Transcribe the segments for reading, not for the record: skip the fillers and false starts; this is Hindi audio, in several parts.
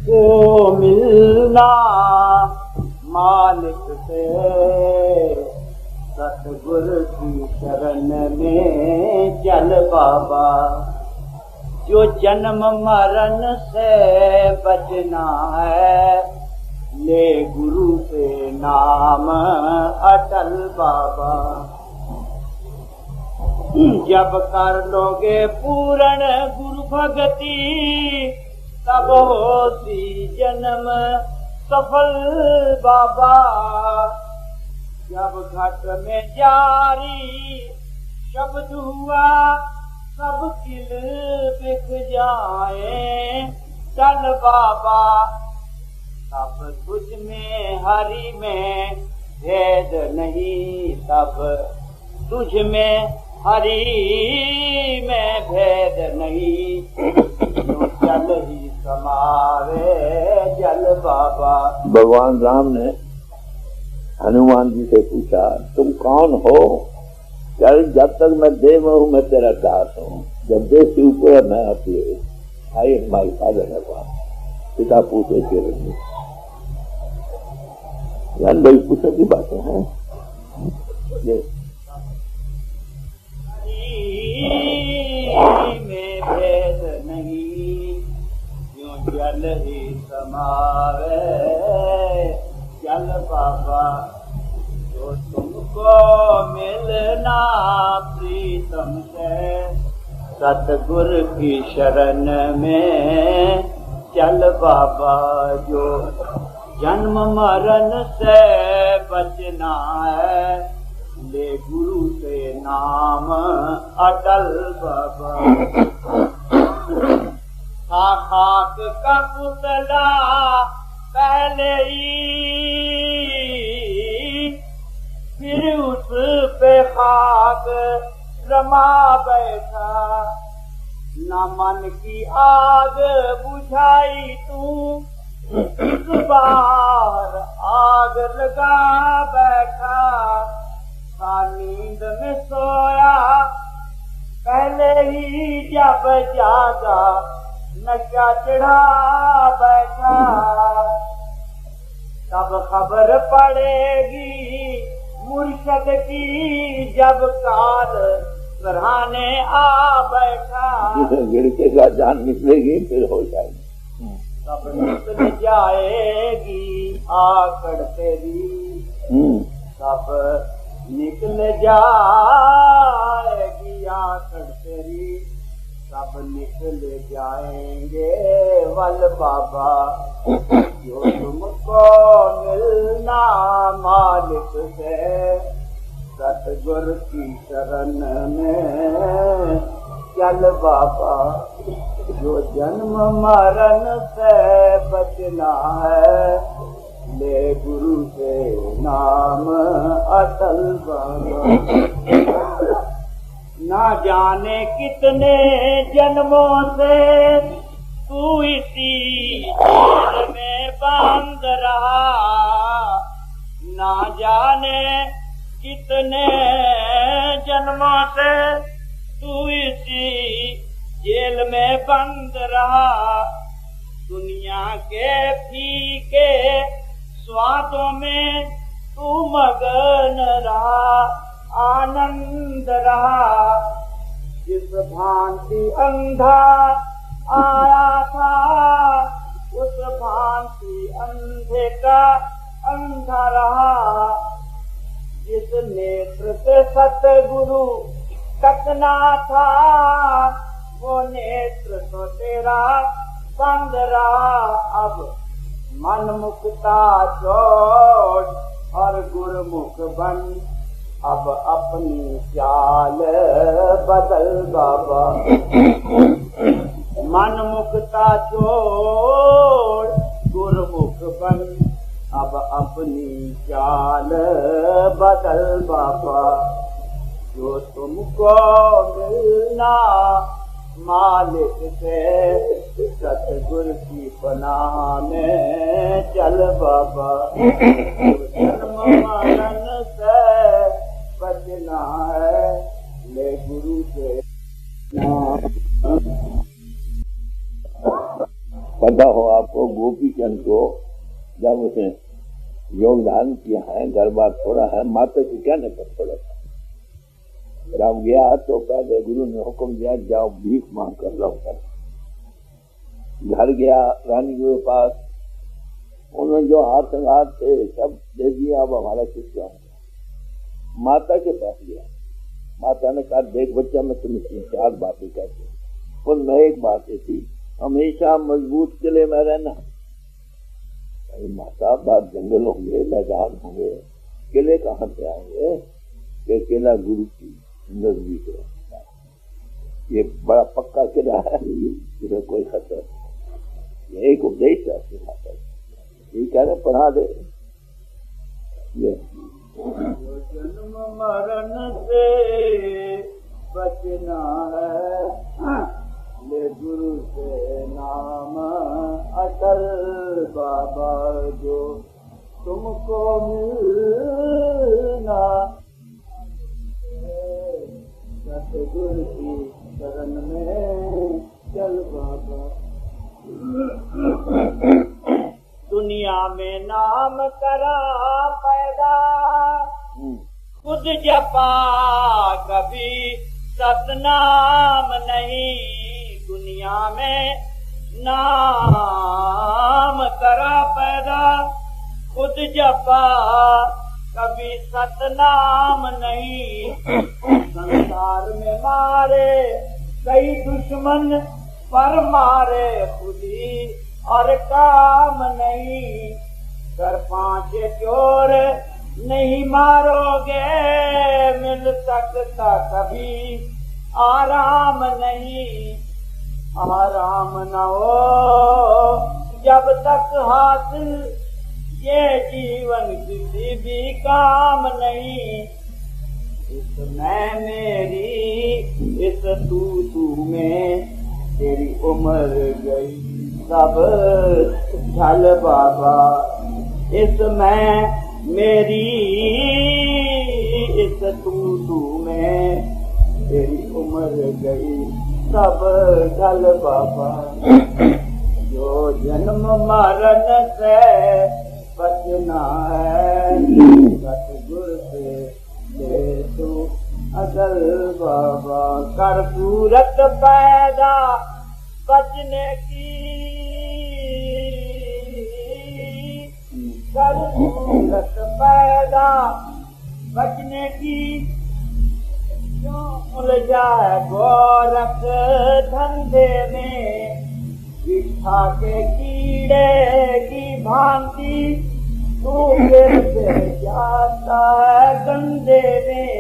को मिलना मालिक से, सतगुरु की शरण में चल बाबा। जो जन्म मरण से बचना है, ले गुरु से नाम अटल बाबा। जब कर लोगे पूर्ण गुरु भक्ति, तब होती जन्म सफल बाबा। जब घट में जारी शब्द हुआ, सब किल बिक जाए चल बाबा। तब तुझ में हरि में भेद नहीं, तब तुझ में हरि में भेद नहीं। जल ही समावे जल बाबा। भगवान राम ने हनुमान जी से पूछा, तुम कौन हो? चल, जब तक मैं देव हूँ मैं तेरा दास हूँ, जब देव से ऊपर है मैं अपने आई माई फादर भगवान। पिता पूछे के जान भाई पूछो की बातें हैं। में भेद नहीं, क्यों जल ही समावे जल बाबा। जो तुमको मिलना प्रीतम से, सतगुरु की शरण में चल बाबा। जो जन्म मरण से बचना है, ले गुरु से नाम अटल बाबा। खाक का पुतला पहले ही, फिर उस पे खाक रमा बैठा। न मन की आग बुझाई तू, बाहर आग लगा बैठा। नींद में सोया पहले ही, जब जागा नशा चढ़ा बैठा। तब खबर पड़ेगी मुर्शद की, जब काल सराहने आ बैठा। गिर के जान निकलेगी फिर हो जाएगी। तब निकल जाएगी आकड़ तेरी, तब निकल जाएगी आकड़ तेरी। सब निकल जाएंगे वल बाबा। जो तुमको मिलना मालिक से, सतगुरु की शरण में चल बाबा। जो जन्म मरण से बचना है, ले गुरु से नाम अटल बाबा। ना जाने कितने जन्मों से तू इसी जेल में बंद रहा। ना जाने कितने जन्मों से तू इसी जेल में बंद रहा। दुनिया के फीके स्वादों में तू मगन रहा, आनंद रहा। जिस भांति अंधा आया था, उस भांति अंधे का अंधा रहा। जिस नेत्र से सतगुरु तकना था, वो नेत्र तो तेरा बंद रहा। अब मन मुक्ता छोड़ और गुरमुख बन, अब अपनी चाल बदल बाबा। मन मुक्ता छोड़ गुरमुख बन, अब अपनी चाल बदल बाबा। जो तुमको मिलना मालिक से, सतगुरु की पनाह में चल बाबा। जन्म मरण से बचना है, ले गुरु से नाम। पता हो आपको, गोपी चंद को जब उसने योगदान किया है, घर बार छोड़ा है, माता की क्या पर छोड़ा था। जब गया तो पहले गुरु ने हुक्म दिया, जाओ भीख मांग कर लो। घर गया रानी के पास, उन्होंने जो हाथ संगार थे सब दे दिया, अब हमारा किसका होगा। माता के पास गया, माता ने कहा, देख बच्चा, मैं तुम्हें 3-4 बातें कहती हूँ, उनमें एक बात थी, हमेशा मजबूत किले में रहना। अरे माता, बात जंगल होंगे, मैदान होंगे, किले कहाँ से आएंगे? कि किला गुरु की नजदीक रहता है, ये बड़ा पक्का किला है, इसमें कोई खतरा नहीं। ये एक उपदेश है आपके माता, ये कह रहे पढ़ा दे। ये जन्म मरण से बचना है, ले गुरु से नाम अटल बाबा, जो तुमको मिलना सतगुरु की शरण में चल बाबा। दुनिया में नाम करा पैदा, खुद जपा कभी सतनाम नहीं। दुनिया में नाम करा पैदा, खुद जपा कभी सतनाम नहीं। संसार में मारे कई दुश्मन, पर मारे खुद ही और काम नहीं। कर 5 चोर नहीं मारोगे, मिल सकता कभी आराम नहीं। आराम न हो जब तक हासिल ये जीवन, किसी भी काम नहीं। इस मैं मेरी, इस तू में तेरी उम्र गई सब ढल बाबा। इस मैं मेरी, इस तू में तेरी उम्र गई सब ढल बाबा। जो जन्म मरण से बचना है, सतगुरु से ले तू अदल बाबा। कर सूरत पैदा बचने की, कर सूरत पैदा बचने की। क्यों उलझाए गोरख धंधे में, विठा के कीड़े की भांति तू गिरते जाता है गंदे में।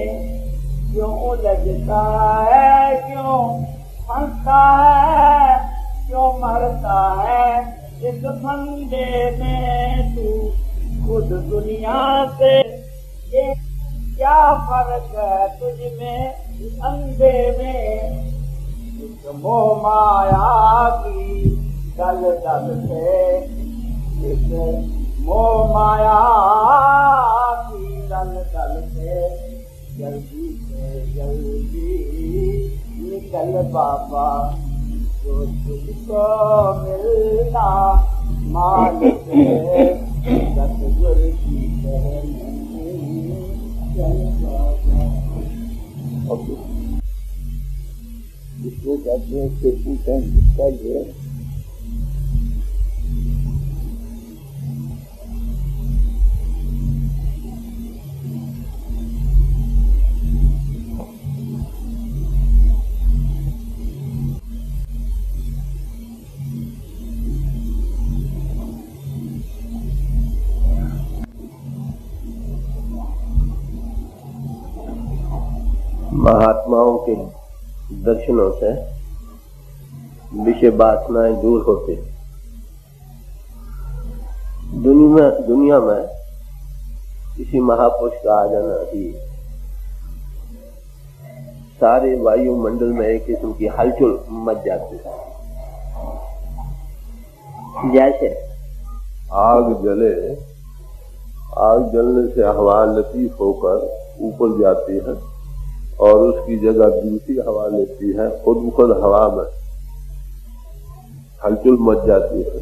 क्यों उलझता है, क्यों फंसता है, क्यों मरता है इस फंदे में। तू खुद दुनिया से, ये क्या फर्क है तुझ में अंधे में। इस मोह माया की दल दल से, इस मोह माया की दल दल से जल्दी से जल्दी निकल बाबा। जो तुझको मिलना मालिक है, सतगुरु की शरण में चल बाबा। जिसको कहते हैं उससे पूछें, जिसका जो है महात्माओं के दर्शनों से विषय वासनाएं दूर होते। दुनिया में किसी महापुरुष का आ जाना ही सारे वायुमंडल में एक किस्म की हलचल मच जाती है। जैसे आग जले, आग जलने से हवा लतीफ होकर ऊपर जाती है और उसकी जगह दूसरी हवा लेती है। खुद हवा में हलचल मच जाती है।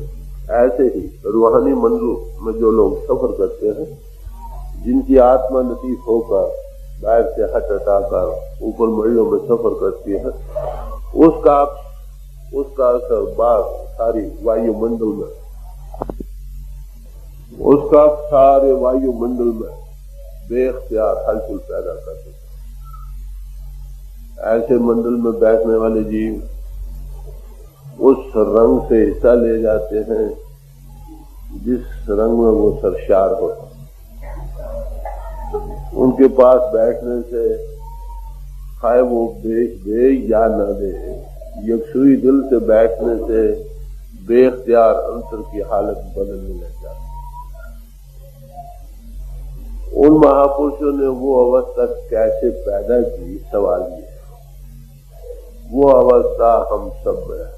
ऐसे ही रूहानी मंडलों में जो लोग सफर करते हैं, जिनकी आत्मा लतीफ होकर बाहर से हटाकर ऊपर मंडलों में सफर करती है, उसका असर बाहर सारी वायुमंडल में, उसका सारे वायुमंडल में बेख्तियार हलचल पैदा कर देता है। ऐसे मंडल में बैठने वाले जीव उस रंग से हिस्सा ले जाते हैं जिस रंग में वो सरशार होता। उनके पास बैठने से खाए वो बेच दे या न दे, यकसुई दिल से बैठने से बेख्तियार अंतर की हालत बदलने लग जाती। उन महापुरुषों ने वो अवस्था कैसे पैदा की, सवाल ये है। वो अवस्था हम सब में है।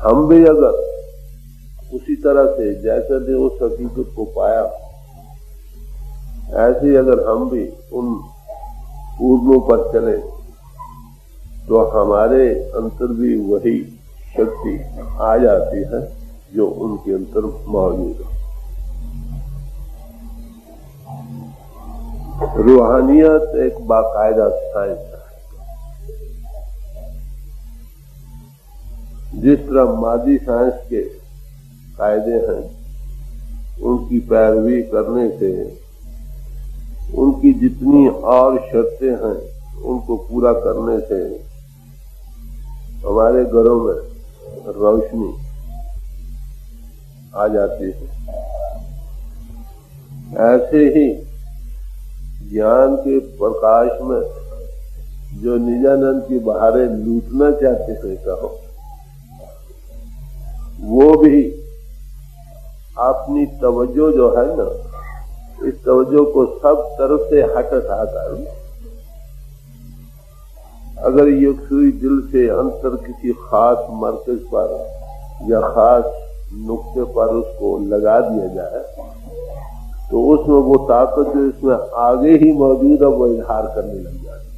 हम भी अगर उसी तरह से जैसे ने उस हकीकत को पाया, ऐसे ही अगर हम भी उन पूर्णों पर चले तो हमारे अंतर भी वही शक्ति आ जाती है जो उनके अंतर मौजूद है। रूहानियत एक बाकायदा साइंस है। जिस तरह मादी साइंस के कायदे हैं, उनकी पैरवी करने से उनकी जितनी और शर्तें हैं उनको पूरा करने से हमारे घरों में रोशनी आ जाती है। ऐसे ही ज्ञान के प्रकाश में जो निजानंद की बहारें लूटना चाहते हैं कहो, वो भी अपनी तवज्जो जो है ना, इस तवज्जो को सब तरफ से हटाकर अगर यकसुई दिल से अंतर किसी खास मरकज पर या खास नुक्ते पर उसको लगा दिया जाए तो उसमें वो ताकत जो इसमें आगे ही मौजूद है वो इजहार करने लग जाती।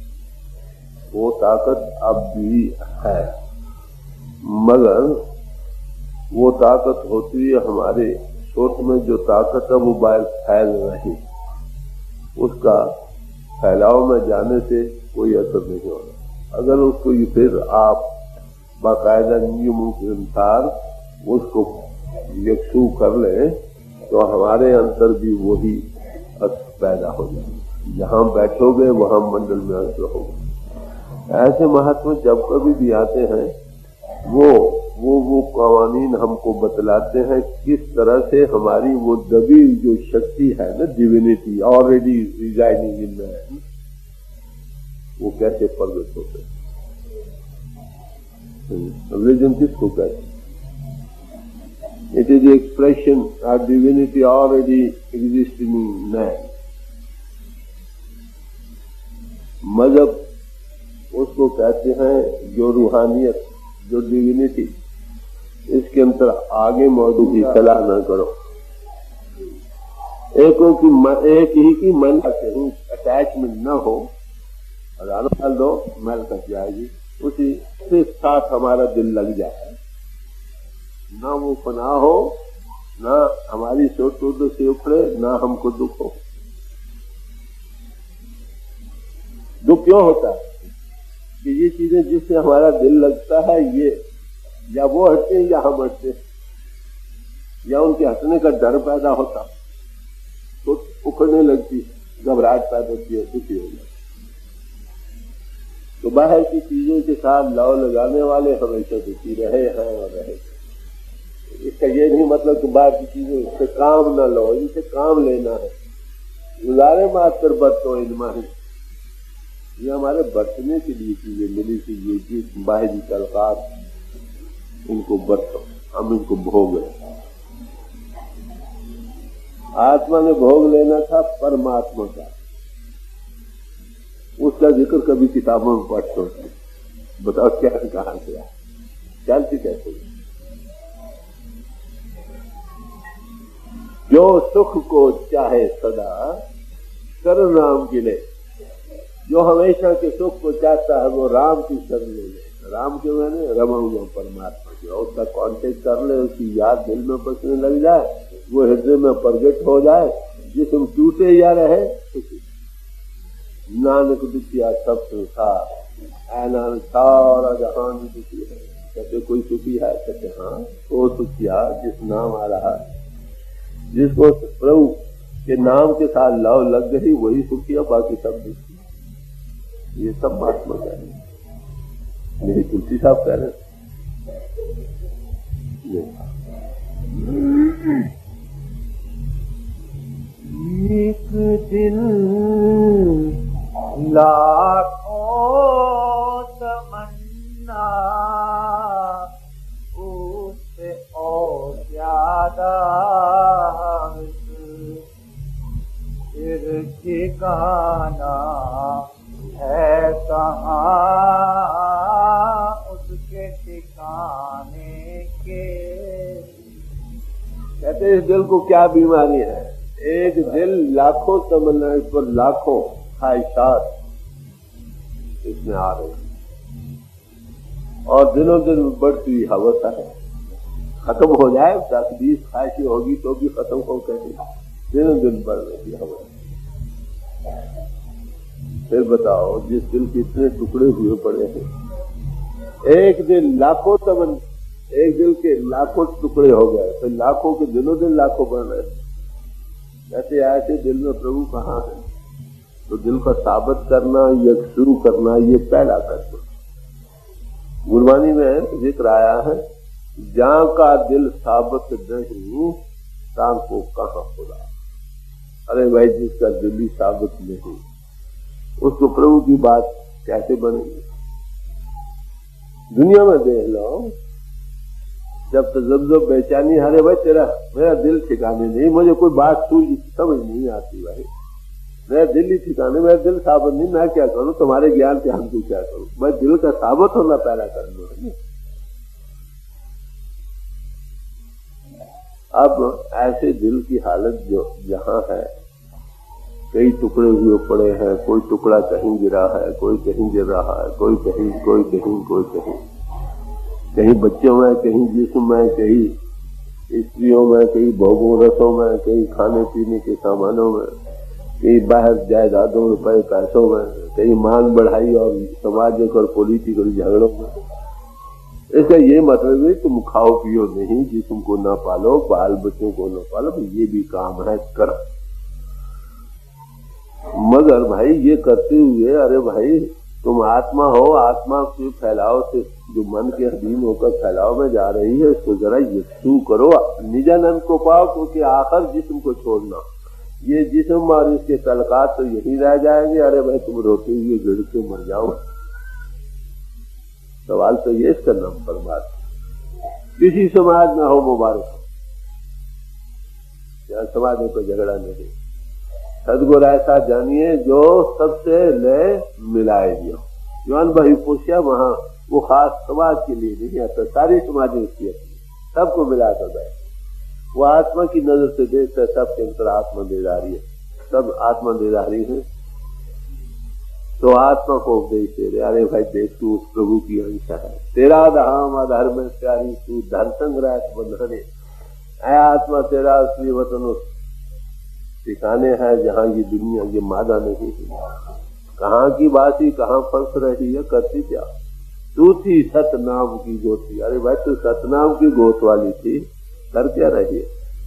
वो ताकत अब भी है, मगर वो ताकत होती है हमारे सोच में जो ताकत है वो बाहर फैल रही, उसका फैलाव में जाने से कोई असर नहीं होगा। अगर उसको फिर आप बाकायदा नियमों के अनुसार उसको यकसू कर ले तो हमारे अंतर भी वही असर पैदा हो जाए। जहां बैठोगे वहां मंडल में असर होगा। ऐसे महात्मा जब कभी भी आते हैं वो कवानीन हमको बतलाते हैं किस तरह से हमारी वो दबी जो शक्ति है ना, divinity already residing in man, वो कैसे प्रकट होते हैं। रिलीजन किसको कहते हैं? It is expression of divinity already existing in man. मजहब उसको कहते हैं जो रूहानियत, जो डिविनिटी इसके अंदर आगे मौजूद की सलाह न करो। एक ही की मन से अटैचमेंट न हो, डाल दो मैल कट जाएगी, उसी से साथ हमारा दिल लग जाए, ना वो फना हो, ना हमारी सोच से उखड़े, ना हमको दुख हो। दुख क्यों होता है कि ये चीजें जिससे हमारा दिल लगता है ये या वो हटते हैं या हम हटते हैं, या उनके हटने का डर पैदा होता तो उखड़ने लगती, घबराहट पैदा होती है, दुखी हो जाती। तो बाहर की चीजों के साथ लव लगाने वाले हमेशा दुखी रहे हैं और रहे। इसका ये नहीं मतलब कि बाहर की चीजों से काम न लो, इनसे काम लेना है। गुजारे मात्र बरतो इल्मा है, ये हमारे बरतने के लिए चीजें मिली थी, ये चीज बाहरी तलकात, इनको बरतो, हम इनको भोग रहे। आत्मा ने भोग लेना था परमात्मा का, उसका जिक्र कभी किताबों में पढ़ते होते। बताओ क्या कहां से आया, चलती कैसे? जो सुख को चाहे सदा कर नाम गिले, जो हमेशा के सुख को चाहता है वो राम की शरण ले ले। राम के मैंने रमा हुआ परमात्मा की, और उसका कांटेक्ट कर ले, उसकी याद दिल में बसने लग जाए, वो हृदय में प्रगट हो जाए, जिसम टूटे या रहे नानक दुखिया सब संसार, ऐ नानक सारा जहान दुखी है। कहते कोई सुखी है? कहते हाँ, वो सुखिया जिस नाम आ रहा है, जिसको प्रभु के नाम के साथ लव लग गई वही सुखिया, बाकी सब दुखी। ये सब महात्मा कह रहे हैं, मेरी तुलसी साहब कह रहे हैं। एक दिल लाखों तमन्ना, उससे और ज्यादा फिर ठिकाना है कहाँ उसके ठिकाने के। कहते इस दिल को क्या बीमारी है? एक दिल लाखों तमन्ना, इस पर लाखों ख्वाहिशात इसमें आ रही और दिनों दिन बढ़ती हुई हवस है। खत्म हो जाए 10-20 ख्वाहिशें होगी तो भी खत्म हो कैसे? दिनों दिन बढ़ रही हवस। फिर बताओ, जिस दिल के इतने टुकड़े हुए पड़े हैं, एक दिल लाखों तमन्ना, एक दिल के लाखों टुकड़े हो गए, फिर लाखों के दिनों दिन लाखों बढ़ रहे। कहते ऐसे दिल में प्रभु कहाँ है? तो दिल का साबित करना, ये शुरू करना, ये पहला करना। गुरबानी में जिक्र आया है, जहां का दिल साबित नहीं तां को कहाँ खुदा। अरे भाई, जिसका दिल ही साबित नहीं उसको प्रभु की बात कैसे बनेगी? दुनिया में देख लो, जब बेचैनी, अरे भाई मेरा दिल ठिकाने नहीं, मुझे कोई बात समझ नहीं आती भाई, मेरा दिल ही ठिकाने, मेरा दिल साबित नहीं, मैं क्या करूं? तुम्हारे ज्ञान के हमको क्या करूं? मैं दिल का साबित होना पहला कर लूं। अब ऐसे दिल की हालत जो जहां है, कई टुकड़े हुए पड़े हैं, कोई टुकड़ा कहीं गिरा है, कोई कहीं गिर रहा है, कोई कहीं, कोई कहीं, कोई कहीं, कहीं बच्चों में, कहीं जिस्म में, कहीं स्त्रियों में, कहीं भोगों रसों में, कहीं खाने पीने के सामानों में, कहीं बाहर जायदादों, रुपए पैसों में, कहीं मान बढ़ाई और सामाजिक और पॉलिटिकल झगड़ों में। इसका ये मतलब है तुम खाओ पियो नहीं, जिस्म को न पालो, बाल बच्चों को न पालो, ये भी काम है कर। मगर भाई ये करते हुए, अरे भाई तुम आत्मा हो, आत्मा के फैलाव से जो मन के अधीन होकर फैलाव में जा रही है, इसको जरा यीशु करो, निजानंद को पाओ, क्योंकि आखिर जिस्म को छोड़ना, ये जिस्म और इसके तलकात तो यही रह जाएंगे। अरे भाई तुम रोते हुए गिर के मर जाओ। सवाल तो ये, इसका नाम परमात्मा। किसी समाज में हो मुबारक हो, या समाज में कोई झगड़ा नहीं। सदगुरु ऐसा जानिए जो सबसे ले मिलाए दिया। जवान भाई पूछा वहां वो खास समाज के लिए नहीं आता, सारी समाज उसकी अपनी, सबको मिलाकर बैठ। वो आत्मा की नजर से देखता है, सबके अंतर आत्मा देदारी है, सब आत्मा देदारी है। तो आत्मा को उपदेश दे रहे, अरे भाई देख तू उस प्रभु की अंश है, तेरा धाम अधर में प्यारी, तू धन संग्रह बंधने। ऐ आत्मा तेरा असली वतन उस ठिकाने है जहाँ ये दुनिया ये मादा नहीं है। कहाँ की बासी कहाँ फंस रही है, करती क्या? तू थी सतनाम की गोती। अरे भाई तू सतनाम की गोत वाली थी, कर क्या रही है?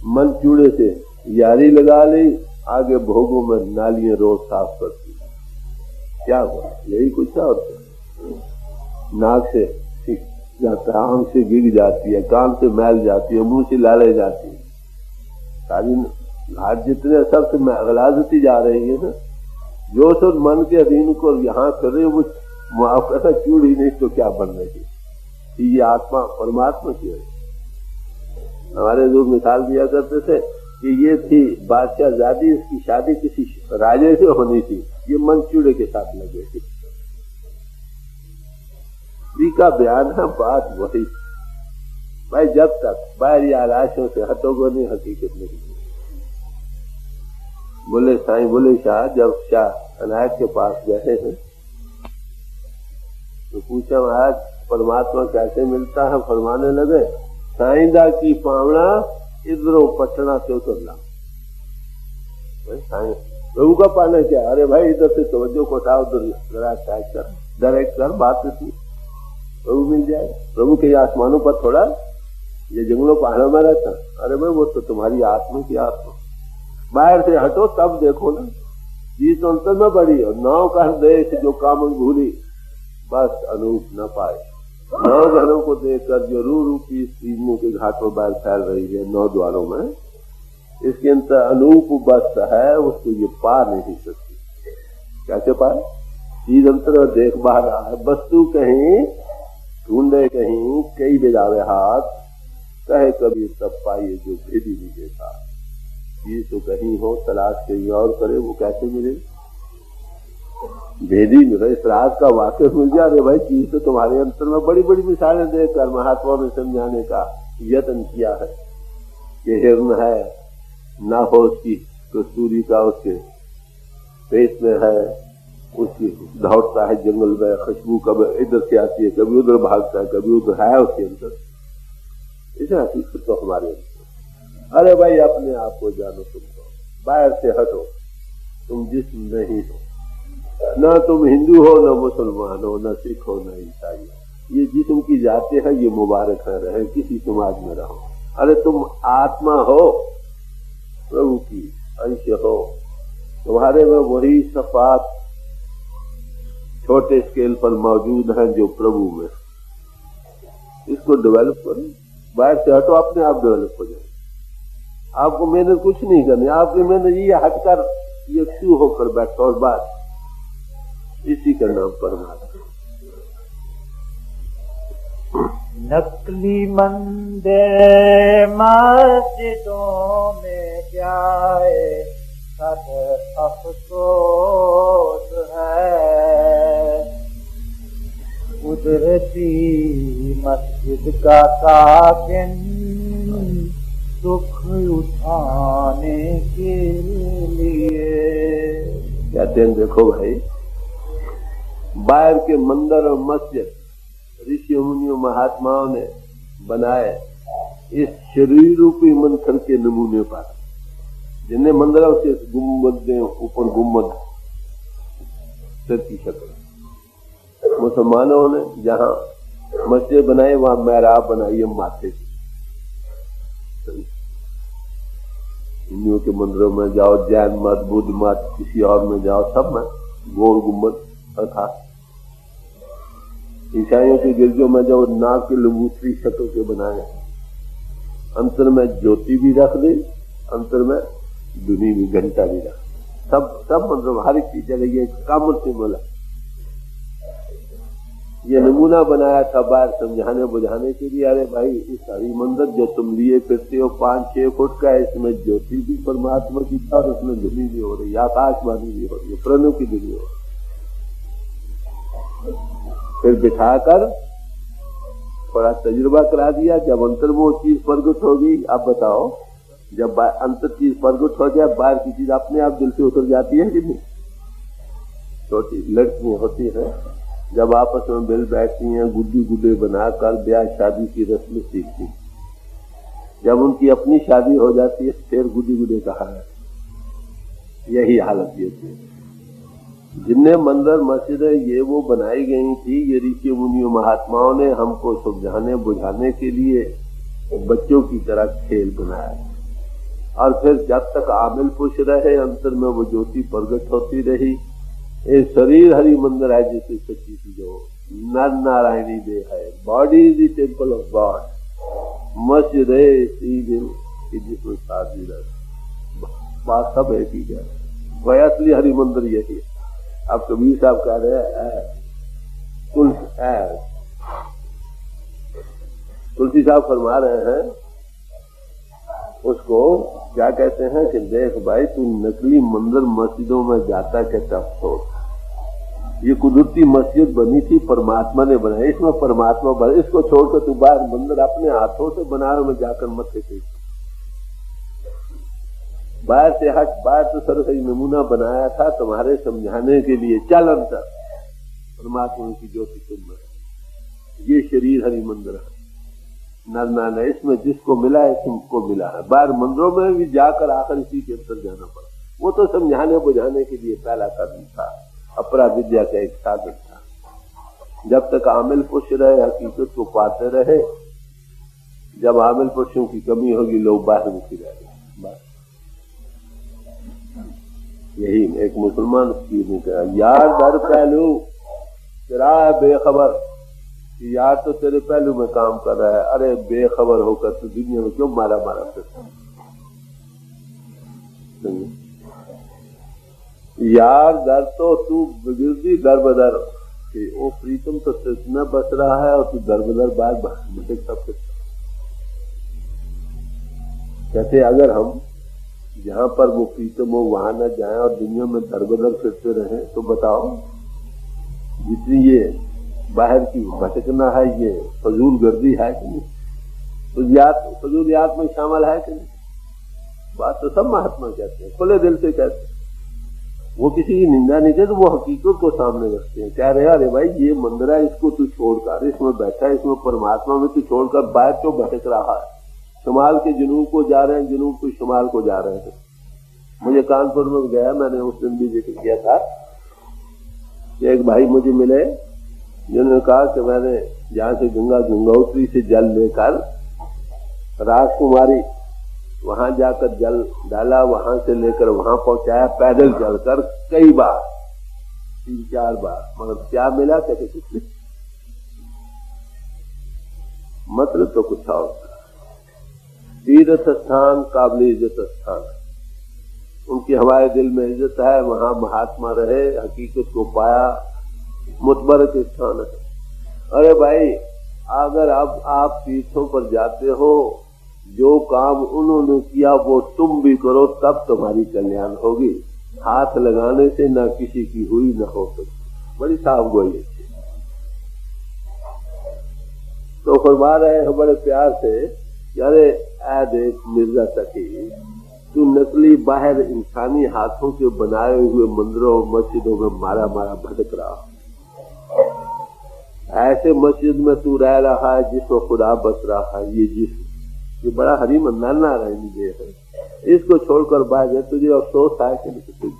मन चूड़े से यारी लगा ली, आगे भोगों में नालियां रोज साफ करती। क्या हुआ? यही कुछ था। और नाक से सीख जाता है, आंख से गिर जाती है, कान से मैल जाती है, मुंह से लाले जाती है, सारी घाट जितने सबसे गलाजती जा रही है ना। जो सब मन के अधीन को यहाँ करे वो माफ करना, चूड़ी नहीं तो क्या बन रही। ये आत्मा परमात्मा की है। हमारे लोग मिसाल दिया करते थे कि ये थी बादशाह जादी, इसकी शादी किसी राजे से होनी थी, ये मन चूड़े के साथ लगे थी। का बयान है, बात वही भाई, जब तक बाहरी आलाशों से हटोगे नहीं, हकीकत नहीं। बोले साईं, बोले शाह, जब शाह अनायत के पास गए हैं तो पूछा महाराज परमात्मा कैसे मिलता है? फरमाने लगे साईंदा की पावना इधरों पटना से उतरना। साईं प्रभु का पाना क्या? अरे भाई इधर से तवज्जो को हटाओ, उधर डायरेक्ट कर बात इसमें, प्रभु मिल जाए। प्रभु के आसमानों पर थोड़ा, ये जंगलों पहाड़ों में रहता। अरे भाई वो तो तुम्हारी आत्मा की आत्मा, बाहर से हटो तब देखो ना। जीत अंतर में बड़ी और नाव का देश जो काम भूली, बस अनूप न पाए। 9 घरों को देखकर जरूर रूपी सीजने के घाट पर बाहर फैल रही है 9 द्वारों में। इसके अंतर अनूप बस है, उसको ये पा नहीं सकती। कैसे पाए? चीज अंतर देख बाहर रहा है, वस्तु कहीं ढूंढे कहीं कई बेजावे हाथ, कहे कभी तब पाइए जो भेदी भी देखा। चीज तो कहीं हो, तलाश कहीं और करे, वो कैसे मिले? भेदी मिले, इस राज का वाकिफ मिल जाए। अरे भाई चीज तो तुम्हारे अंतर में बड़ी बड़ी मिसालें देखकर महात्मा ने समझाने का यत्न किया है कि हिरण है, ना हो उसकी कस्तूरी का उसके पेट में है, उसकी दौड़ता है जंगल में, खुशबू कभी इधर से आती है, कभी उधर भागता है, कभी उधर है उसके अंदर। इसे हकीकत तो हमारे अंदर। अरे भाई अपने आप को जानो, तुम तो बाहर से हटो, तुम जिस्म नहीं हो, न तुम हिंदू हो, न मुसलमान हो, न सिख हो, न ईसाई हो। ये जिस्म की जाते हैं, ये मुबारक है, रहे किसी समाज में रहो। अरे तुम आत्मा हो, प्रभु की अंश हो, तुम्हारे में वही सफात छोटे स्केल पर मौजूद है जो प्रभु में। इसको डेवलप करो, बाहर से हटो, अपने आप डेवलप हो जाए। आपको मेहनत कुछ नहीं करनी, आपकी मेहनत ये हटकर यक्षु होकर बैठो और बात, इसी का नाम परमात्मा। नकली मंदिर मस्जिदों में जाए सद अफसोस है, कुदरती मस्जिद का साकिन सुख उठाने के लिए। कहते हैं देखो भाई, बाहर के मंदिर और मस्जिद ऋषि मुनियों महात्माओं ने बनाए इस शरीर रूपी मंथन के नमूने पर, जिन्हें मंदिरों से गुम्बद ऊपर गुम्बद सिर की शक्ल। मुसलमानों ने जहां मस्जिद बनाए वहां मेहराब बनाई है माथे की। हिंदुओं के मंदिरों में जाओ, जैन मत, बुद्ध मत, किसी और में जाओ, सब में गोल गुम्बद अर्थात। ईसाइयों के गिरजों में जो नाक की लंगूतरी शक्ल के बनाए, अंतर में ज्योति भी रख दे, अंतर में दुनी भी, घंटा भी रख, सब मतलब हर एक चीज जगह ये काम से बोला। ये नमूना बनाया था बाहर समझाने बुझाने के लिए। अरे भाई इस हरि मंदिर जो तुम लिए फिरते हो 5-6 फुट का है, इसमें ज्योति भी परमात्मा की था और उसमें धुनी भी हो रही, आकाशवाणी भी हो रही, प्रणव की धुनी हो रही। फिर बिठाकर थोड़ा तजुर्बा करा दिया, जब अंतर वो चीज प्रगट होगी। अब बताओ, जब अंतर चीज प्रगट हो जाए, बाहर की चीज अपने आप दिल से उतर जाती है कि नहीं? छोटी लड़कियां होती हैं, जब आपस में मिल बैठती हैं, गुड्डी गुड्डे बनाकर ब्याह शादी की रस्म सीखती, जब उनकी अपनी शादी हो जाती है फिर गुड्डी गुड्डे कहा है। यही हालत ये थी। जिनने मंदिर मस्जिदें ये वो बनाई गई थी, ये ऋषि मुनियों महात्माओं ने हमको समझाने बुझाने के लिए बच्चों की तरह खेल बनाया। और फिर जब तक आमिल पुष रहे, अंतर में वो ज्योति प्रगट होती रही। ये शरीर हरि मंदिर है जिसकी सच्ची चीज हो, नर नारायणी देह है, body is the temple of God. मस्जिद है जिसमें शादी रहे, बात सब है ठीक है। वह असली हरि मंदिर यही है। अब कबीर साहब कह रहे हैं, तुलसी साहब फरमा रहे हैं उसको, क्या कहते हैं कि देख भाई तू नकली मंदिर मस्जिदों में जाता कहता अफसोस। ये कुदरती मस्जिद बनी थी, परमात्मा ने बनाई, इसमें परमात्मा बना, इसको छोड़कर तू बाहर मंदिर अपने हाथों से बना में जाकर मत्थे टेक। बाहर से हट, बाहर तो सिर्फ एक नमूना बनाया था तुम्हारे समझाने के लिए। चल अंतर परमात्मा की ज्योति तुम में। ये शरीर हरि मंदिर है, नर नाना इसमें जिसको मिला है तुमको मिला है। बाहर मंदिरों में भी जाकर आकर इसी के अंतर जाना पड़ा। वो तो समझाने बुझाने के लिए पहला कदम था, अपरा विद्या का एक साधन था। जब तक आमिल पुरुष रहे हकीकत को पाते रहे, जब आमिल पुरुषों की कमी होगी लोग बाहर मुखी रहेंगे। बस यही एक मुसलमान ने कहा, यार दर पहलू तेरा है बेखबर कि यार तो तेरे पहलू में काम कर रहा है, अरे बेखबर होकर तो दुनिया में क्यों मारा मारा फिरता। यार दर तो तू बिगड़ती दर बदर कि वो प्रीतम तो इतना बस रहा है और तू दर बदर बार भटकता फिरता। कहते अगर हम जहां पर वो प्रीतम हो वहां न जाएं और दुनिया में दर बदर फिरते रहें तो बताओ जितनी ये बाहर की भटकना है ये फजूल गर्दी है कि नहीं, फजूलियात में शामिल है कि नहीं। बात तो सब महात्मा कहते हैं, खुले दिल से कहते हैं। वो किसी की निंदा नहीं करते, वो हकीकत को सामने रखते हैं। कह रहे अरे भाई ये मंदिर है, इसको तू छोड़कर, इसमें बैठा है, इसमें परमात्मा में तू छोड़कर बाहर क्यों भटक रहा है। शुमाल के जुनूब को जा रहे हैं, जुनूब को शुमाल को जा रहे हैं। मुझे कानपुर में गया, मैंने उस दिन भी जिक्र किया था कि एक भाई मुझे मिले जिन्होंने कहा कि मैंने जहां से गंगोत्री से जल लेकर राजकुमारी वहां जाकर जल डाला, वहां से लेकर वहां पहुंचाया, पैदल चलकर कई बार 3-4 बार, मगर क्या मिला कहते कुछ नहीं। मतलब तो कुछ और तीर्थ स्थान काबिल इज्जत स्थान, उनकी हमारे दिल में इज्जत है, वहां महात्मा रहे, हकीकत को पाया, मुतबरक स्थान है। अरे भाई अगर अब आप तीर्थों पर जाते हो, जो काम उन्होंने किया वो तुम भी करो, तब तुम्हारी कल्याण होगी। हाथ लगाने से न किसी की हुई न हो सकती। बड़ी साफ गोई है। तो फरमा रहे हैं बड़े प्यार से, अरे ऐ देख मिर्जा तकी, तू नकली बाहर इंसानी हाथों के बनाए हुए मंदिरों और मस्जिदों में मारा मारा भटक रहा। ऐसे मस्जिद में तू रह रहा है जिसमें खुदा बस रहा है। ये जिस्म ये बड़ा हरी मंदार नारायण देह है, इसको छोड़कर बाहर तुझे अफसोस है कि नहीं।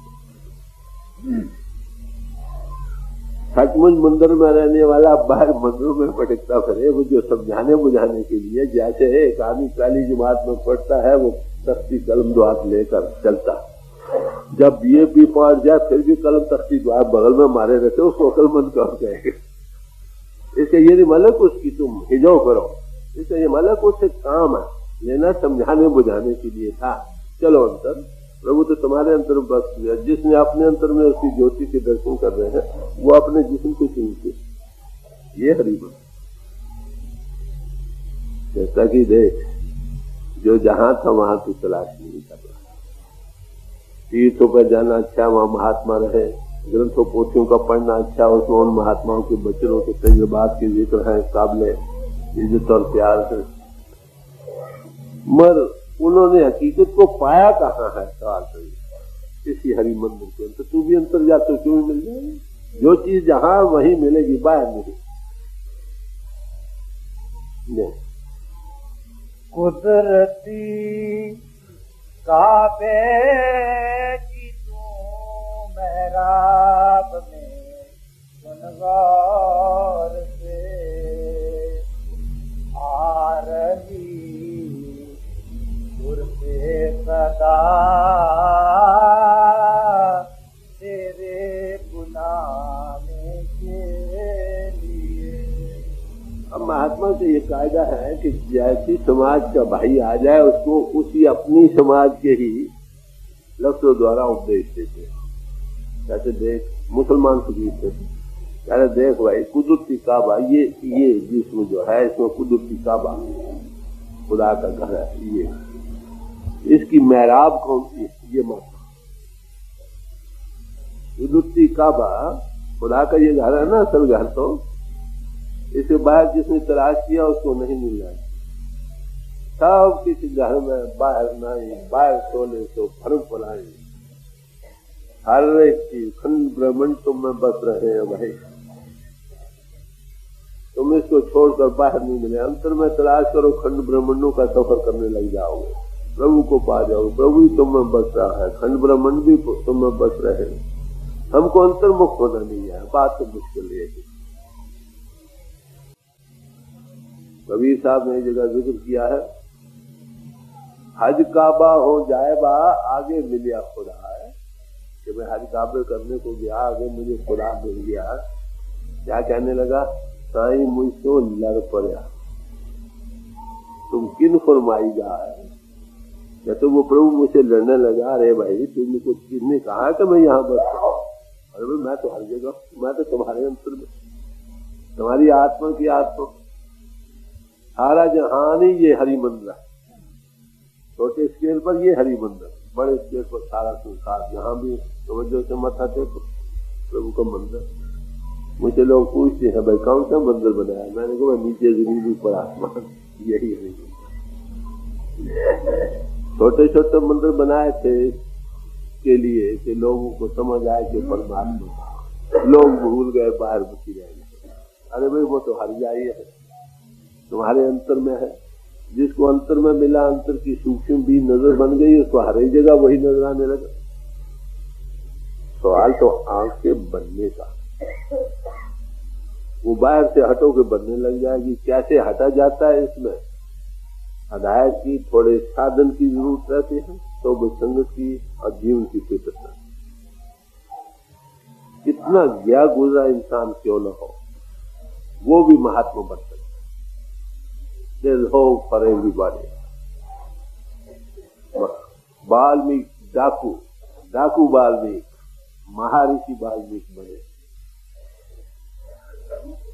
सचमुच मंदिर में रहने वाला बाहर मंदिरों में भटकता फिरे, वो जो समझाने बुझाने के लिए, जैसे एक आदमी काली जमात में पढ़ता है, वो तख्ती कलम दुआत लेकर चलता, जब ये भी पढ़ जाए फिर भी कलम तख्ती दुआत बगल में मारे रहते, उसको अकलमंद कह कहेंगे। इसके ये मलक उसकी तुम हिजो करो, इससे ये मलक उससे काम है लेना, समझाने बुझाने के लिए था। चलो अंतर प्रभु तो तुम्हारे अंतर में बस दिया। जिसने अपने अंतर में उसकी ज्योति के दर्शन कर रहे हैं वो अपने जिस्म को चुनते, ये हरिमन जैसा कि देख जो जहां था वहां तू तलाश नहीं कर रहा। तीर्थों पर जाना अच्छा, वहां महात्मा रहे, ग्रंथों पोथियों का पढ़ना अच्छा, उसमें उन महात्माओं के बच्चों के तजुर्बात के जिक्र है, काबिल इज्जत और प्यार से। मगर उन्होंने हकीकत को पाया कहाँ है, सवाल तो इसी हरि मंदिर के अंदर। तू भी अंतर जा तो क्यों मिल जाएगी, जो चीज जहां वहीं मिलेगी, बाहर नहीं। कुदरती काबे की तू मेहराब में गुनगार से आ रही से सदा तेरे बुलाने के लिए। अब महात्मा से ये कायदा है कि जैसी समाज का भाई आ जाए उसको उसी अपनी समाज के ही लफ्जों द्वारा उपदेश देते हैं। जैसे देख मुसलमान शरीफ से कह रहे, देख भाई कुदरती काबा, ये जिसमें जो है इसमें कुदरती काबा खुदा का घर है, ये इसकी मेहराब कौन सी है, ये माता कुदरती काबा खुदा का ये घर है ना, असल घर। तो इसके बाहर जिसने तलाश किया उसको नहीं मिल रहा है। सब किसी घर में बाहर नहीं, बाहर सोने तो भर पलाई, हर एक चीज खंड ब्रह्मंड तुम में बस रहे हैं भाई। तुम इसको छोड़कर बाहर नहीं मिले, अंतर में तलाश करो, खंड ब्रह्मंडों का सफर करने लग जाओगे, प्रभु को पा जाओगे। प्रभु ही तुम में बस रहा है, खंड ब्रह्मंड भी तुम में बस रहे। हमको अंतर्मुख होना नहीं है, बात तो मुश्किल है। कबीर साहब ने एक जगह जिक्र किया है, हज काबा हो जाए बा आगे मिलिया खुदा है, कि मैं हज काबे करने को गया, आगे मुझे खुदा मिल गया। क्या कहने लगा, साईं मुझको लड़ पड़ा, तुम किन फरमाई जा है। या तो वो प्रभु मुझसे लड़ने लगा, अरे भाई तुमने कुछ किसने कहा कि मैं यहाँ बस, अरे भाई मैं तो हर जगह, मैं तो तुम्हारे अंतर में, तुम्हारी आत्मा की आत्मा, सारा जहान ही ये हरि मंदिर है। छोटे स्केल पर ये हरि मंदिर, बड़े स्केल पर सारा संसार, जहाँ भी तवज्जो से मथा टेको प्रभु का मंदिर। मुझे लोग पूछते हैं भाई कौन सा मंदिर बनाया, मैंने कहा नीचे जमीन ऊपर आसमान, यही हरि मंदिर। छोटे छोटे मंदिर बनाए थे के लिए कि लोगों को समझ आए कि परमात्मा, लोग भूल गए, बाहर बची रह गए। अरे भाई वो तो हर जाई है, तुम्हारे अंतर में है। जिसको अंतर में मिला, अंतर की सूक्ष्म भी नजर बन गई, उसको हर एक जगह वही नजर आने लगा। सवाल तो आंख के बनने का, वो बाहर से हटो के बनने लग जाएगी। कैसे हटा जाता है, इसमें हदायत की थोड़े साधन की जरूरत रहती है, तो संगत की और जीवन की फिक्र। कितना गया गुजरा इंसान क्यों न हो, वो भी महात्मा बन सकता। There's hope for everybody. Valmiki डाकू वाल्मीकि, महर्षि वाल्मीकि बने।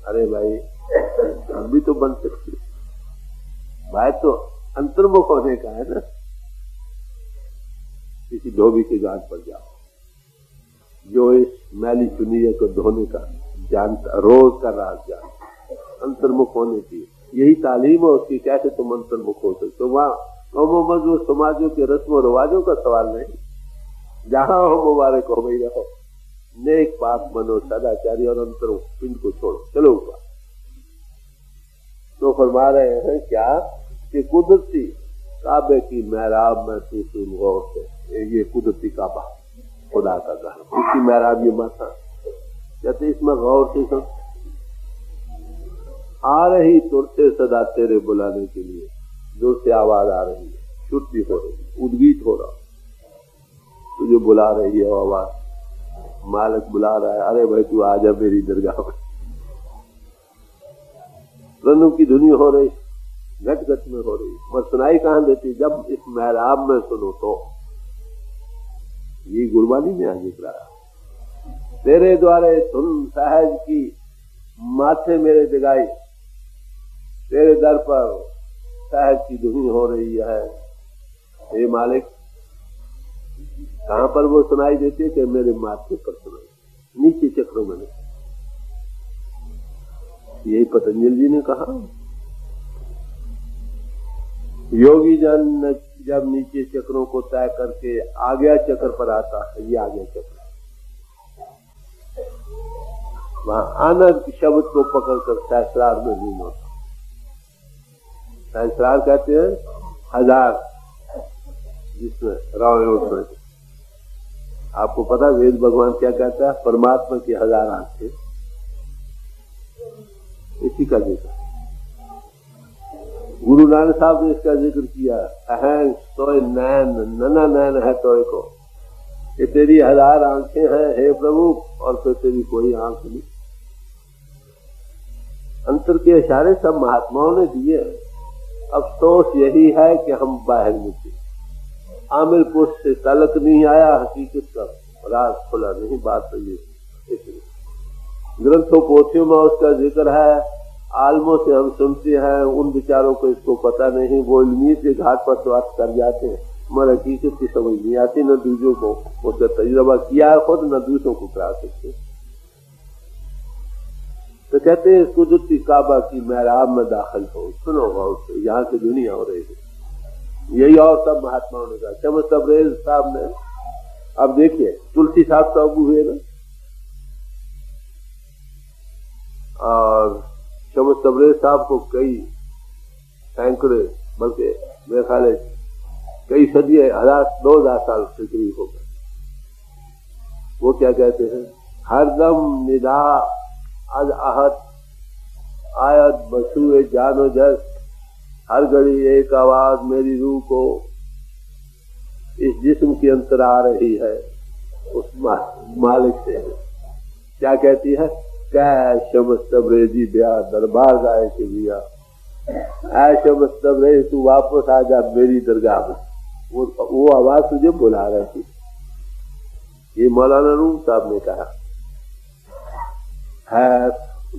अरे भाई हम भी तो बन सकते, भाई तो अंतर्मुख होने का है ना। किसी धोबी के घाट पर जाओ, जो इस मैली चुनिया को धोने का जानता, रोज का राज जानता, अंतर्मुख होने की यही तालीम है उसकी। कैसे तुम अंतर्मुख हो सकते हो? वहाँ कौमों मजबूत समाजों के रस्म रिवाजों का सवाल नहीं, जहाँ हो मुबारक हो गई रहो, नेक पाक बनो, सदाचारी और अंतर पिंड को छोड़ो, चलो ऊपर। तो फरमा रहे हैं क्या कि कुदरती काबे की महराब में तू सुन गौर से, ये कुदरती काबा खुदा का घर, इसकी महराब ये माथा, कहते इसमें गौर से सुन। आ रही तुरते सदा तेरे बुलाने के लिए, दूर से आवाज आ रही है, छुट्टी हो रही, उद्गीत हो रहा, तुझे बुला रही है आवाज, मालिक बुला रहा है, अरे भाई तू आजा मेरी दरगाह में। रनों की धुनी हो रही, घट घट में हो रही, पर सुनाई कहां देती, जब इस महराब में सुनो तो। ये गुरबानी में आज दिख रहा, तेरे द्वारे सुन सहज की माथे मेरे जगाई, तेरे दर पर सहज की धुनी हो रही है। हे मालिक, कहां पर वो सुनाई देती है? कि मेरे माथे पर सुनाई, नीचे चक्रों में नहीं। यही पतंजलि जी ने कहा, योगी जन जब नीचे चक्रों को तय करके आगे चक्र पर आता है, ये आगे चक्र, वहां आनंद शब्द को पकड़कर सहस्रार में लीन होता। सहस्रार कहते हैं हजार, जिसमें राव उठ रहे। आपको पता वेद भगवान क्या कहता है? परमात्मा की 1000 आंखें, इसी का जिक्र। गुरु नानक साहब ने इसका जिक्र किया, अहं सोए नैन नना नैन है तोय को, ये तेरी 1000 आंखें हैं हे प्रभु, और फिर तेरी कोई आंख नहीं। अंतर के इशारे सब महात्माओं ने दिए। अफसोस यही है कि हम बाहर निकले, आमिर पुष्ट से तलक नहीं आया, हकीकत का राज खुला नहीं। बात तो ये ग्रंथों पोथियों में उसका जिक्र है, आलमों से हम सुनते हैं, उन विचारों को इसको पता नहीं, वो इल्मी के घाट पर स्वार्थ कर जाते हैं, मगर हकीकत की समझ नहीं आती, न दूसरों को उसका तजुर्बा किया है खुद, न दूसरों को करा सकते। तो कहते हैं कुदरती काबा की महराब में दाखिल हो, सुनो गौर से, यहाँ से दुनिया हो रही है। यही और सब महात्माओं ने कहा। शमस तबरेज साहब ने, अब देखिए तुलसी साहब तो अबू हुए ना, और शमस तबरेज साहब को कई सैकड़े, बल्कि मेरे ख्याल कई सदियां, 2000 साल से करीब हो गए। वो क्या कहते हैं, हरदम निदा अज आहत आयत बसुए जानो जस, हर घड़ी एक आवाज मेरी रूह को इस जिस्म के अंतर आ रही है उस मालिक से। क्या कहती है, कै शमस तबरेजी ब्याह दरबार गाए के बिया, ऐ शमस तबरेज तू वापस आ जा मेरी दरगाह में। वो आवाज तुझे बुला रही थी। ये मौलाना रूम साहब ने कहा है,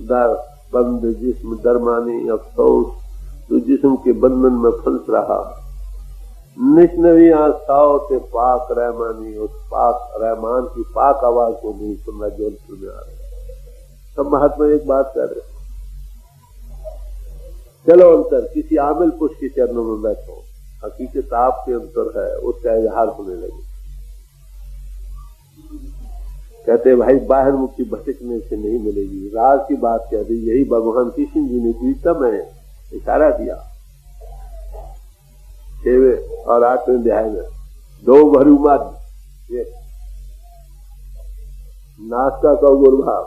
दर बंद जिस्म दरमानी अफसोस, तो जिस्म के बंधन में फंस रहा, निश्नवी आसाओ ते पाक रहमानी, उस पाक रहमान की पाक आवाज को नहीं सुनना जो सुनने आ रहा। सब महात्मा एक बात कर रहे, चलो अंतर किसी आमिल पुरुष के चरणों में बैठो, हकीकत आपके अंतर है, उसका इजहार होने लगे। कहते भाई बाहर मुक्ति भटकने से नहीं मिलेगी, राज की बात कह दी। यही भगवान कृष्ण जी ने गीता में इशारा दिया 6वें और 8वें अध्याय में, दो भरू मद, ये नास्ता का गुरुभाव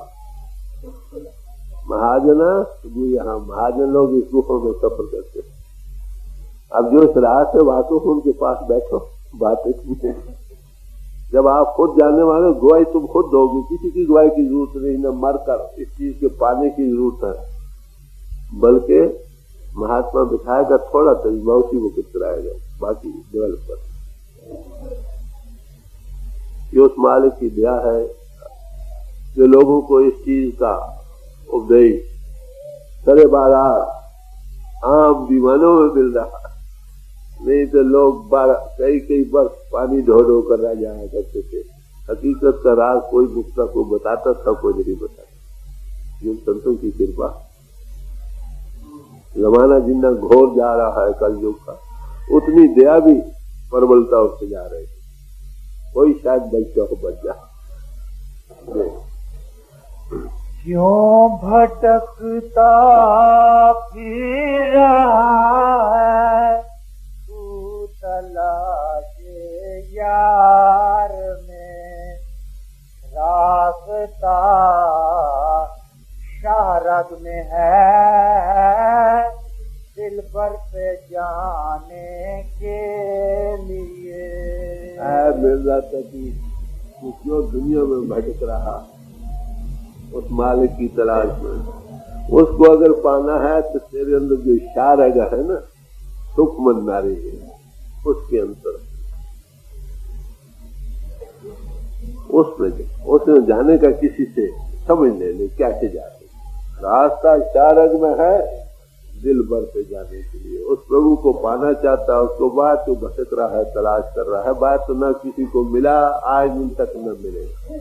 महाजना, यहाँ महाजन लोग इस गुफों में सफर करते हैं। अब जो इस राह से वाकिफ उनके पास बैठो, बातें कीजिए। जब आप खुद जानने वाले, गवाही तुम खुद दोगे, किसी की गवाही की जरूरत नहीं, न मरकर इस चीज के पाने की जरूरत है, बल्कि महात्मा बिठाएगा थोड़ा तरीका, उसी वो कितराएगा, बाकी डेवलपर। ये उस मालिक की दया है जो लोगों को इस चीज का उपदेश सरे बाजार आम दीवानों में मिल रहा, नहीं तो लोग कई वर्ष पानी ढो ढो कर रह जाया करते थे। हकीकत का राज कोई मुक्ता को बताता था, कोई नहीं बताता। ये संतों की कृपा। जमाना जितना घोर जा रहा है कलयुग का, उतनी दया भी प्रबलता उससे जा रही है। कोई शायद बच्चा को बच जा। क्यों भटकता फिर रहा है तू तलाशे यार में, रास्ता शाहरग में है दिल भर पे जाने के लिए। मिर्जा तकी तू क्यों दुनिया में भटक रहा, उस मालिक की तलाश में। उसको अगर पाना है तो तेरे अंदर जो शारग है ना, सुखमन नारी है, उसके अंतर उसमें जाने का किसी से समझ ले कैसे जाते। रास्ता शारग में है दिल भर पे जाने के लिए। उस प्रभु को पाना चाहता है, उसको बात तो भटक रहा है, तलाश कर रहा है। बात तो न किसी को मिला, आज दिन तक न मिलेगा।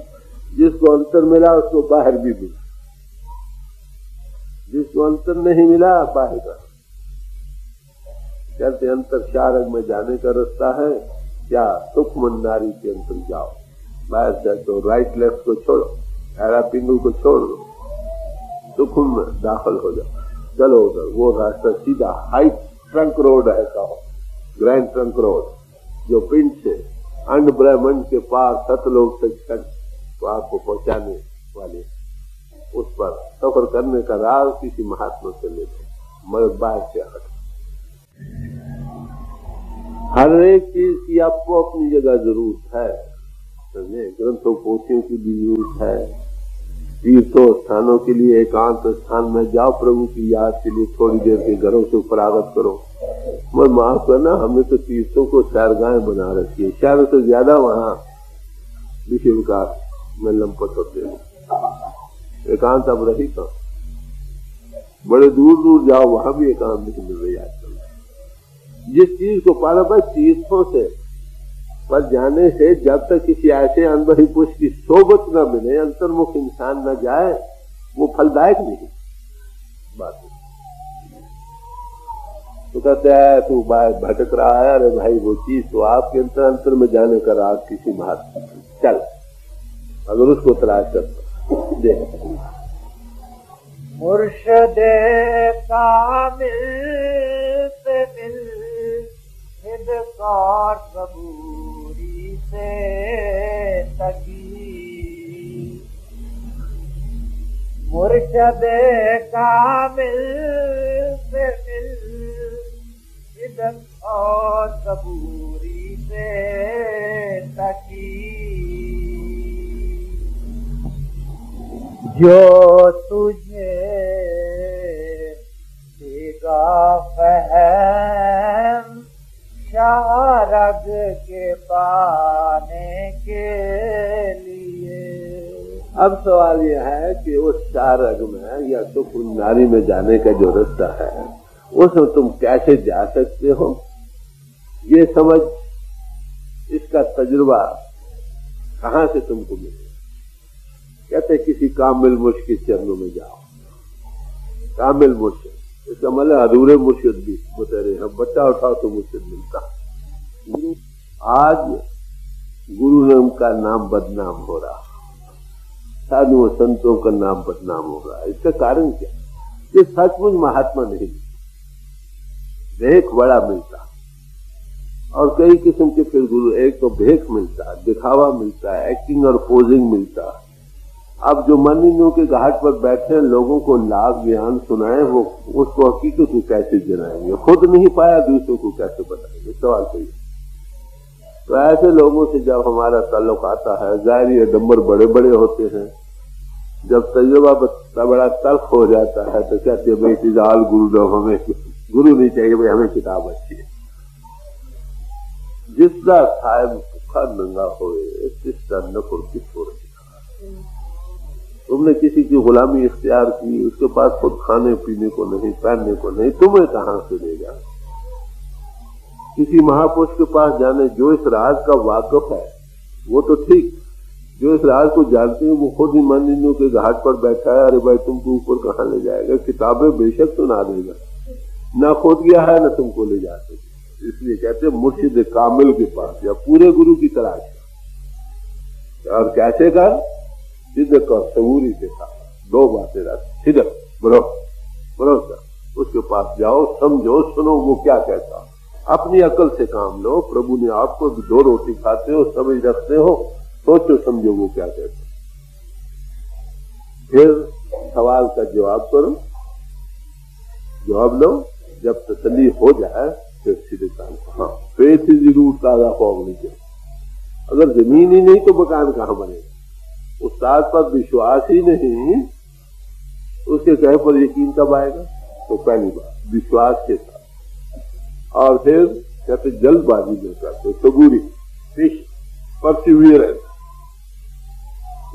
जिसको अंतर मिला उसको बाहर भी मिला, जिसको अंतर नहीं मिला बाहर का। कहते अंतर शारग में जाने का रास्ता है क्या, सुखमन नारी के अंतर जाओ। बाहर से तो राइट लेफ्ट को छोड़ो, हैरा पिंगल को छोड़ दो, सुखम में दाखिल हो जाओ। चलो उधर, वो रास्ता सीधा हाई ट्रंक रोड है, कहो ग्रैंड ट्रंक रोड, जो पिंड से अंड ब्रह्मंड के पार सतलोक सचखंड तो आपको पहुंचाने वाले, उस पर सफर करने का राज किसी महात्मा से ले लो, मर्द बाहर से हट। हर एक चीज की आपको अपनी जगह जरूरत है, समझे। ग्रंथों पोथियों की भी जरूरत है, तीर्थों स्थानों के लिए एकांत स्थान में जाओ, प्रभु की याद के लिए थोड़ी देर के घरों से फरागत करो। मगर माफ करना, हमने तो तीर्थों को सैरगाहें बना रखी है, शहरों से ज्यादा वहाँ विषय विकास में लंपट होते हैं। एकांत अब रही कहाँ, बड़े दूर दूर जाओ, वहां भी एकांत नहीं मिल रही आजकल। जिस चीज को पाला भाई तीर्थों से पर जाने से, जब तक किसी ऐसे अनुभवी पुरुष की सोबत न मिले, अंतर्मुख इंसान न जाए, वो फलदायक नहीं बात। तो कहते हैं तू भटक रहा है। अरे भाई वो चीज तो आपके अंतर अंतर में जाने का राज किसी महात्मा, चल अगर उसको तलाश करता देख। मुर्शदे कामिल से मिल हिदकार सबूरी से तकी, मुर्शदे कामिल से मिल हिदकार सबूरी से तकी, जो तुझे देगा फहम शारग के पाने के लिए। अब सवाल यह है कि उस शारग में या सुख नारी में जाने का जो रास्ता है उसमें तुम कैसे जा सकते हो, ये समझ, इसका तजुर्बा कहाँ से तुमको मिले। कहते किसी कामिल मुर्शिद के चरणों में जाओ। कामिल मुर्शिद, इसका मतलब अधूरे मुर्शिद भी बतेरे हम बच्चा उठाओ तो मुर्शिद मिलता। आज गुरु नाम का नाम बदनाम हो रहा, साधुओं संतों का नाम बदनाम हो रहा है। इसका कारण क्या? ये सचमुच महात्मा नहीं, भेख बड़ा मिलता और कई किस्म के फिर गुरु, एक तो भेख मिलता, दिखावा मिलता, एक्टिंग और पोजिंग मिलता। अब जो मनिनों के घाट पर बैठे लोगों को लाभ ज्ञान सुनाए, वो उसको हकीकत को कैसे जनाएंगे? खुद नहीं पाया दूसरों को कैसे बताएंगे? सवाल सही। तो ऐसे लोगों से जब हमारा ताल्लुक आता है, जाहिर है नंबर बड़े बड़े होते हैं, जब तजुर्बा बड़ा तल्ख हो जाता है तो कहते हैं भाई फिजाल गुरु दो, हमें गुरु नहीं चाहिए भाई, हमें किताब अच्छी है। जिसका साहेब भूखा नंगा होए तिसका नकुर किस हो रही। तुमने किसी की गुलामी इख्तियार की, उसके पास खुद खाने पीने को नहीं, पहनने को नहीं, तुम्हें कहां से देगा? किसी महापुरुष के पास जाने जो इस राज का वाकिफ है वो तो ठीक, जो इस राज को जानते हैं वो खुद ही मनिनों के घाट पर बैठा है। अरे भाई तुमको ऊपर कहां ले जाएगा? किताबें बेशक सुना देगा, ना खुद गया है ना तुमको ले जा सके। इसलिए कहते हैं मुर्शिद कामिल के पास या पूरे गुरु की तलाश। और कैसे कर? सिद्क और सबूरी के साथ, दो बातें रख, सिद्क भरोसा, उसके पास जाओ, समझो, सुनो वो क्या कहता। अपनी अकल से काम लो। प्रभु ने आपको दो रोटी खाते हो, समझ रखते हो, सोचो समझो वो क्या कहता। फिर सवाल का जवाब करो, जवाब लो। जब तसल्ली हो जाए फिर सीधे काम को। हाँ, फेथ इज रूट ताजा फॉर्म नीचे। अगर जमीन ही नहीं तो मकान कहां बनेगा? उस्ताद पर विश्वास ही नहीं, उसके कहे पर यकीन कब आएगा? तो पहली बात विश्वास के साथ। और फिर कहते जल्दबाजी में करते, सबूरी, परसिवियरेंस,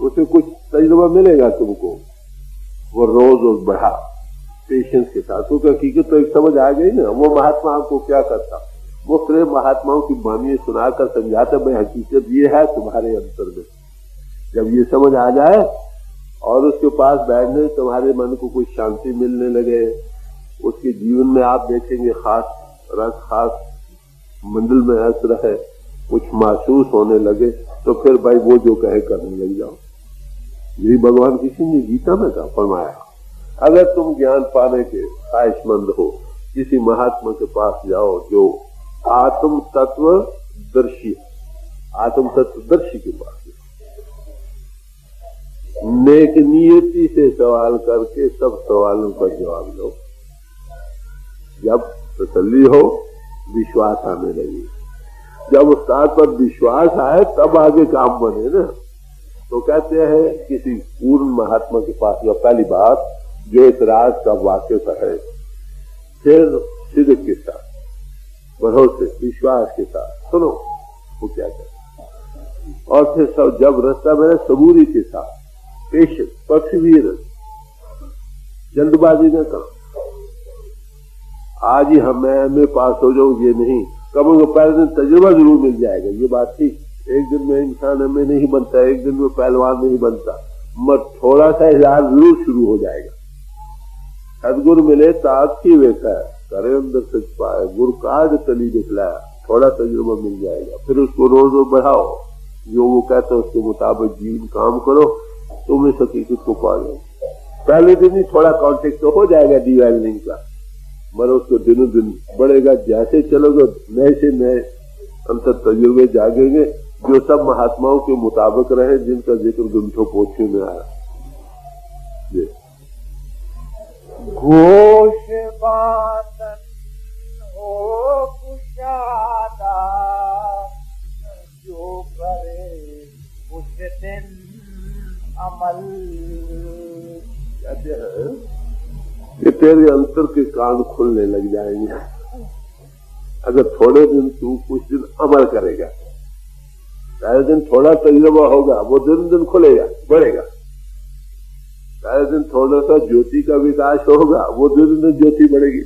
उसे कुछ तजुर्बा मिलेगा तुमको, वो रोज बढ़ा पेशेंस के साथ। क्योंकि हकीकत तो एक समझ आ गई ना। वो महात्मा आपको क्या करता? वो प्रेम महात्माओं की बानी सुनाकर समझाता, भाई हकीकत ये है तुम्हारे अंतर में। जब ये समझ आ जाए और उसके पास बैठने तुम्हारे मन को कुछ शांति मिलने लगे, उसके जीवन में आप देखेंगे खास रस, खास मंडल में असर है, कुछ महसूस होने लगे, तो फिर भाई वो जो कहे करने लग जाओ। यही भगवान किसी ने गीता में कहा, फरमाया अगर तुम ज्ञान पाने के ख्वाहिशमंद हो, किसी महात्मा के पास जाओ जो आत्म तत्वदर्शी के पास, नेक नियति से सवाल करके सब सवालों का जवाब लो। जब तसल्ली हो, विश्वास आने लगी। जब उस्ताद पर विश्वास आए तब आगे काम बने ना। तो कहते हैं किसी पूर्ण महात्मा के पास या पहली बात जो इस राज का वाकिफ है, फिर सिद्ध के साथ, भरोसे, विश्वास के साथ सुनो वो क्या कहते। और फिर सब जब रास्ता मेरे सबूरी के साथ, पेशेंस, परसिवियरेंस, जल्दबाजी न करो। आज ही मैं पास हो जाऊं ये नहीं, कभी पहले दिन तजुर्बा जरूर मिल जाएगा, ये बात ठीक। एक दिन में इंसान हमें नहीं बनता, एक दिन में पहलवान नहीं बनता, मगर थोड़ा सा इलाज जरूर शुरू हो जाएगा। सदगुरु मिले ताक की वेखा है, करे अंदर सच पाए। गुरु काग तली दिखलाया, थोड़ा तजुर्बा मिल जाएगा, फिर उसको रोज रोज बढ़ाओ, जो वो कहते हैं उसके मुताबिक जीवन काम करो, तुम इस हकीकत को पालो। पहले दिन ही थोड़ा कांटेक्ट तो हो जाएगा डिवेलनिंग का, मगर उसको दिनों दिन बढ़ेगा। जैसे चलोगे नए से नए अंतर तजुर्बे जागेंगे, जो सब महात्माओं के मुताबिक रहे, जिनका जिक्र ग्रंथों पोथी में आया। घोष बातन हो कुशादा, जो करे उस दिन अमल। कहते हैं कि तेरे अंतर के कान खुलने लग जाएंगे अगर थोड़े दिन तू कुछ दिन अमल करेगा। पहले दिन थोड़ा तजुर्बा होगा, वो दिन दिन खुलेगा, बढ़ेगा। पहले दिन थोड़ा सा ज्योति का विकास होगा, वो दिन दिन ज्योति बढ़ेगी,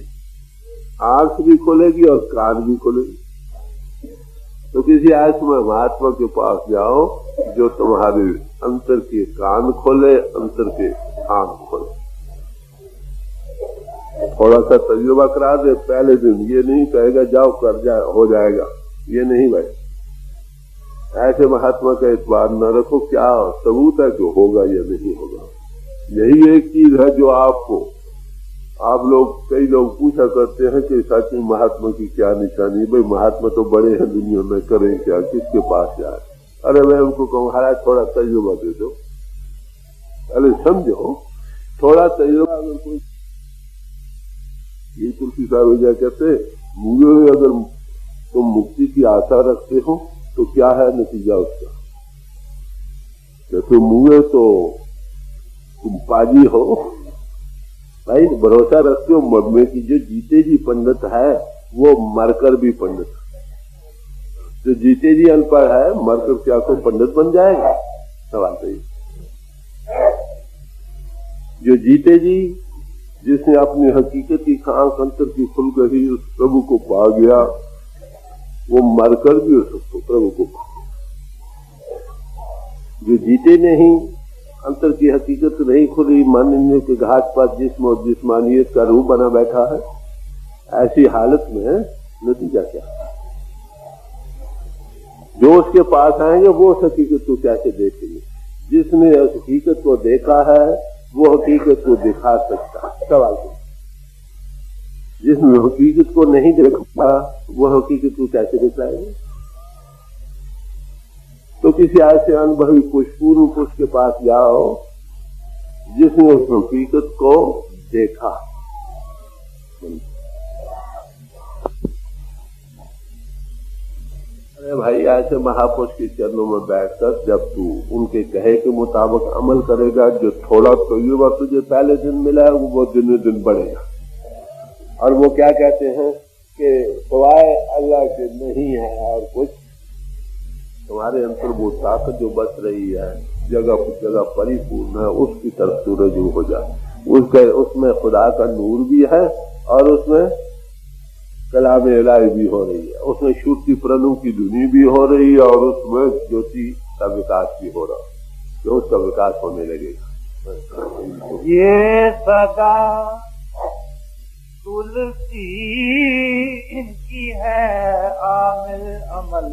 आंख भी खुलेगी और कान भी खुलेगी। तो किसी आत्मा महात्मा के पास जाओ जो तुम्हारे अंतर के कान खोले, अंतर के आंख खोले। थोड़ा सा तजुर्बा करा दे पहले दिन, ये नहीं कहेगा जाओ कर जाए हो जाएगा, ये नहीं भाई। ऐसे महात्मा का इतबार न रखो, क्या सबूत है कि होगा या नहीं होगा। यही एक चीज है जो आपको, आप लोग, कई लोग पूछा करते हैं कि सच में महात्मा की क्या निशानी। भाई महात्मा तो बड़े हैं दुनिया में, करें क्या, किसके पास जाए। अरे मैं उनको कहूँ महाराज थोड़ा तजुर्बा दे दो, अरे समझो थोड़ा तजुर्बा। अगर कोई ये तुलसी साहब क्या कहते, मुझे अगर तुम मुक्ति की आशा रखते हो तो क्या है नतीजा उसका। जैसे मुझे तो तुम पाजी हो भाई, भरोसा रखते हो मरने की। जो जीते जी पंडित है वो मरकर भी पंडित है, जो जीते जी अनपढ़ है मरकर क्या कोई पंडित बन जाएगा। सवाल तो ये, जो जीते जी, जिसने अपनी हकीकत की आंख अंतर की खुल गई, उस प्रभु को पा गया, वो मरकर भी उस प्रभु को पा गया। जो जीते नहीं, अंतर की हकीकत नहीं खुली, मन के घाट पर जिस्म और जिस्मानियत का रूप बना बैठा है, ऐसी हालत में नतीजा क्या है। जो उसके पास आएंगे वो उस हकीकत को कैसे देखेंगे। जिसने उस हकीकत को देखा है वो हकीकत को दिखा सकता है। सवाल तो, जिसने हकीकत को नहीं देखा वो हकीकत को कैसे दिखलाएंगे। तो किसी ऐसे अनुभवी पूर्ण पुरुष के पास जाओ जिसने उस हकीकत को देखा। अरे भाई ऐसे महापुरुष के चरणों में बैठकर जब तू उनके कहे के मुताबिक अमल करेगा, जो थोड़ा तजुर्बा तुझे पहले दिन मिला है वो दिन दिन बढ़ेगा। और वो क्या कहते हैं कि सिवाय अल्लाह के नहीं है और कुछ, तुम्हारे अंतर वो ताकत जो बच रही है जगह जगह परिपूर्ण है, उसकी तरफ तू रजू हो जाए। उसमें खुदा का नूर भी है और उसमें कलाम इलाही भी हो रही है, उसमें श्रुति प्रणु की धुनी भी हो रही है और उसमें ज्योति का विकास भी हो रहा है, जो उसका विकास होने लगेगा। ये सदा तुलसी की है, आमिल अमल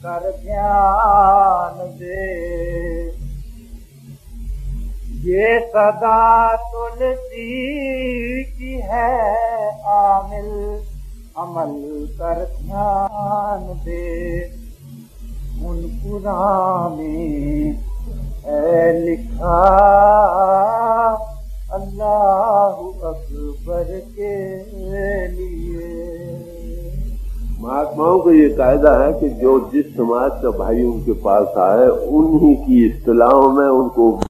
कर ध्यान दे। ये सदा तुलसी की है, आमिल अमल कर ध्यान दे। उन कुरान में है लिखा अल्लाहु अकबर के लिए। महात्माओं का ये कायदा है कि जो जिस समाज का भाई उनके पास आए उन्हीं की इस्तिलाहों में उनको